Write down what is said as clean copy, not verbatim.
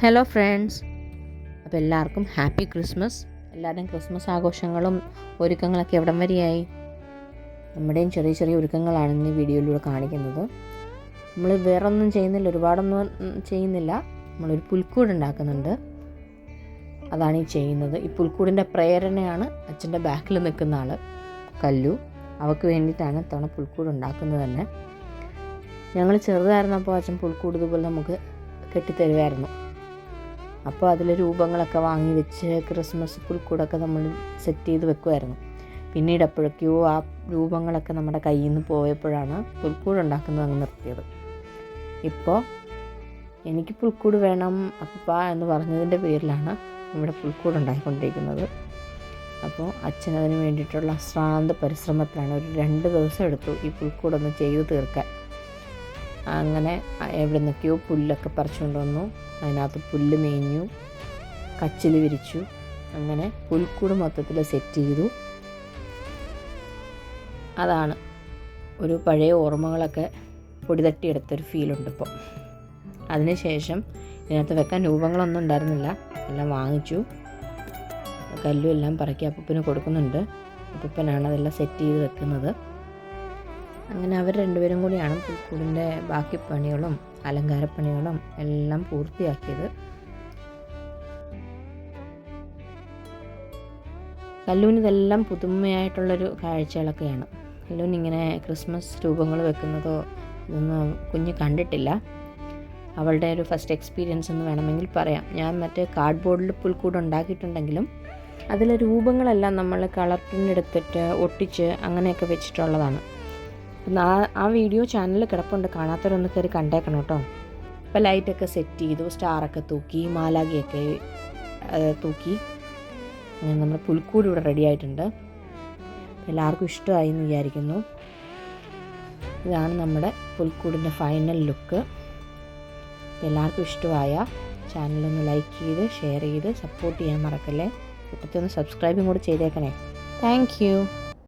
Hello friends, അപ്പോൾ എല്ലാവർക്കും happy Christmas. എല്ലാവരുടെയും ക്രിസ്മസ് ആഘോഷങ്ങളും ഒരുക്കങ്ങളൊക്കെ എവിടം വരെയായി? നമ്മുടെയും ചെറിയ ചെറിയ ഒരുക്കങ്ങളാണ് ഇന്ന് വീഡിയോയിലൂടെ കാണിക്കുന്നത്. നമ്മൾ വേറൊന്നും ചെയ്യുന്നില്ല, ഒരുപാടൊന്നും ചെയ്യുന്നില്ല. നമ്മളൊരു പുൽക്കൂട് ഉണ്ടാക്കുന്നുണ്ട്. അതാണ് ഈ ചെയ്യുന്നത്. ഈ പുൽക്കൂടിൻ്റെ പ്രേരണയാണ് അച്ഛൻ്റെ ബാക്കിൽ നിൽക്കുന്ന ആൾ കല്ലു. അവൾക്ക് വേണ്ടിയിട്ടാണ് ഇത്തവണ പുൽക്കൂട് ഉണ്ടാക്കുന്നത് തന്നെ. ഞങ്ങൾ ചെറുതായിരുന്നപ്പോൾ അച്ഛൻ പുൽക്കൂട് ഇതുപോലെ നമുക്ക് കെട്ടിത്തരുമായിരുന്നു. അപ്പോൾ അതിൽ രൂപങ്ങളൊക്കെ വാങ്ങി വെച്ച് ക്രിസ്മസ് പുൽക്കൂടൊക്കെ നമ്മൾ സെറ്റ് ചെയ്ത് വെക്കുമായിരുന്നു. പിന്നീട് എപ്പോഴൊക്കെയോ ആ രൂപങ്ങളൊക്കെ നമ്മുടെ കയ്യിൽ നിന്ന് പോയപ്പോഴാണ് പുൽക്കൂട് ഉണ്ടാക്കുന്നത് അങ്ങ് നിർത്തിയത്. ഇപ്പോൾ എനിക്ക് പുൽക്കൂട് വേണം അപ്പ എന്ന് പറഞ്ഞതിൻ്റെ പേരിലാണ് ഇവിടെ പുൽക്കൂട് ഉണ്ടാക്കിക്കൊണ്ടിരിക്കുന്നത്. അപ്പോൾ അച്ഛനതിന് വേണ്ടിയിട്ടുള്ള അശ്രാന്ത പരിശ്രമത്തിലാണ്. ഒരു 2 ദിവസം എടുത്തു ഈ പുൽക്കൂടൊന്ന് ചെയ്ത് തീർക്കാൻ. അങ്ങനെ എവിടെ നിന്നൊക്കെയോ പുല്ലൊക്കെ പറിച്ചുകൊണ്ട് വന്നു, അതിനകത്ത് പുല്ല് മേഞ്ഞു, കച്ചിൽ വിരിച്ചു, അങ്ങനെ പുൽക്കൂട് മൊത്തത്തിൽ സെറ്റ് ചെയ്തു. അതാണ് ഒരു പഴയ ഓർമ്മകളൊക്കെ പൊടി തട്ടിയെടുത്തൊരു ഫീലുണ്ട് ഇപ്പോൾ. അതിനുശേഷം ഇതിനകത്ത് വെക്കാൻ രൂപങ്ങളൊന്നും ഉണ്ടായിരുന്നില്ല, എല്ലാം വാങ്ങിച്ചു. കല്ലും എല്ലാം പറക്കി അപ്പൂപ്പന് കൊടുക്കുന്നുണ്ട്. അപ്പൂപ്പനാണ് അതെല്ലാം സെറ്റ് ചെയ്ത് വെക്കുന്നത്. അങ്ങനെ അവർ രണ്ടുപേരും കൂടിയാണ് പുൽക്കൂടിൻ്റെ ബാക്കി പണികളും അലങ്കാരപ്പണികളും എല്ലാം പൂർത്തിയാക്കിയത്. കല്ലൂന് ഇതെല്ലാം പുതുമയായിട്ടുള്ളൊരു കാഴ്ചകളൊക്കെയാണ്. കല്ലൂനിങ്ങനെ ക്രിസ്മസ് രൂപങ്ങൾ വെക്കുന്നതോ ഇതൊന്നും കുഞ്ഞ് കണ്ടിട്ടില്ല. അവളുടെ ഒരു ഫസ്റ്റ് എക്സ്പീരിയൻസ് എന്ന് വേണമെങ്കിൽ പറയാം. ഞാൻ മറ്റേ കാർഡ്ബോർഡിൽ പുൽക്കൂട് ഉണ്ടാക്കിയിട്ടുണ്ടെങ്കിലും അതിലെ രൂപങ്ങളെല്ലാം നമ്മൾ കളർ പ്രിൻ്റ് എടുത്തിട്ട് ഒട്ടിച്ച് അങ്ങനെയൊക്കെ വെച്ചിട്ടുള്ളതാണ്. ആ വീഡിയോ ചാനലിൽ കിടപ്പുണ്ട്, കാണാത്തവരൊന്ന് കയറി കണ്ടേക്കണം കേട്ടോ. ഇപ്പോൾ ലൈറ്റൊക്കെ സെറ്റ് ചെയ്തു, സ്റ്റാറൊക്കെ തൂക്കി, മാലാഖയൊക്കെ തൂക്കി. അങ്ങനെ നമ്മുടെ പുൽക്കൂട് ഇവിടെ റെഡി ആയിട്ടുണ്ട്. എല്ലാവർക്കും ഇഷ്ടമായി എന്ന് വിചാരിക്കുന്നു. ഇതാണ് നമ്മുടെ പുൽക്കൂടിൻ്റെ ഫൈനൽ ലുക്ക്. എല്ലാവർക്കും ഇഷ്ടമായ ചാനലൊന്ന് ലൈക്ക് ചെയ്ത് ഷെയർ ചെയ്ത് സപ്പോർട്ട് ചെയ്യാൻ മറക്കല്ലേ. കുട്ടത്തൊന്ന് സബ്സ്ക്രൈബും കൂടി ചെയ്തേക്കണേ. Thank you.